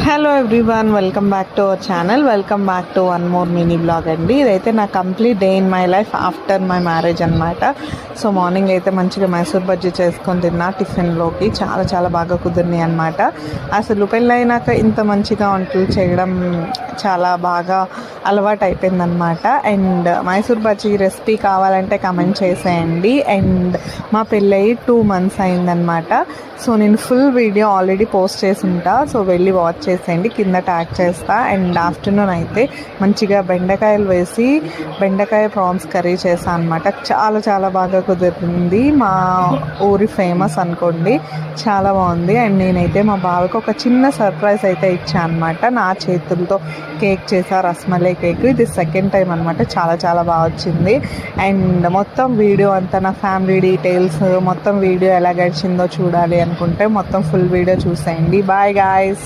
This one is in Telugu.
Hello everyone, welcome back to our channel. Welcome back to one more mini blog అండి. ఇదైతే నా complete day in my life after my marriage అనమాట. సో మార్నింగ్ అయితే మంచిగా మైసూర్ బజ్జీ చేసుకొని తిన్నా టిఫిన్లోకి. చాలా చాలా బాగా కుదిరినాయి అనమాట. అసలు పెళ్ళైనాక ఇంత మంచిగా వంటలు చేయడం చాలా బాగా అలవాటు అయిపోయిందనమాట. అండ్ మైసూర్ బజ్జీ రెసిపీ కావాలంటే కమెంట్ చేసేయండి. అండ్ మా పెళ్ళయి 2 months అయిందనమాట. సో నేను ఫుల్ వీడియో ఆల్రెడీ పోస్ట్ చేసి ఉంటా. సో వెళ్ళి వాచ్ చేసేయండి, కింద ట్యాగ్ చేస్తా. అండ్ ఆఫ్టర్నూన్ అయితే మంచిగా బెండకాయలు వేసి బెండకాయ ప్రాన్స్ కర్రీ చేశాను అనమాట. చాలా చాలా బాగా కుదిరింది. మా ఊరి ఫేమస్ అనుకోండి, చాలా బాగుంది. అండ్ నేనైతే మా బావకి ఒక చిన్న సర్ప్రైజ్ అయితే ఇచ్చాను అనమాట. నా చేతులతో కేక్ చేసా, రస్మలై కేక్. ఇది సెకండ్ టైం అనమాట. చాలా చాలా బాగా వచ్చింది. అండ్ మొత్తం వీడియో అంతా నా ఫ్యామిలీ డీటెయిల్స్ మొత్తం వీడియో ఎలా గడిచిందో చూడాలి అనుకుంటే మొత్తం ఫుల్ వీడియో చూసేయండి. Bye guys.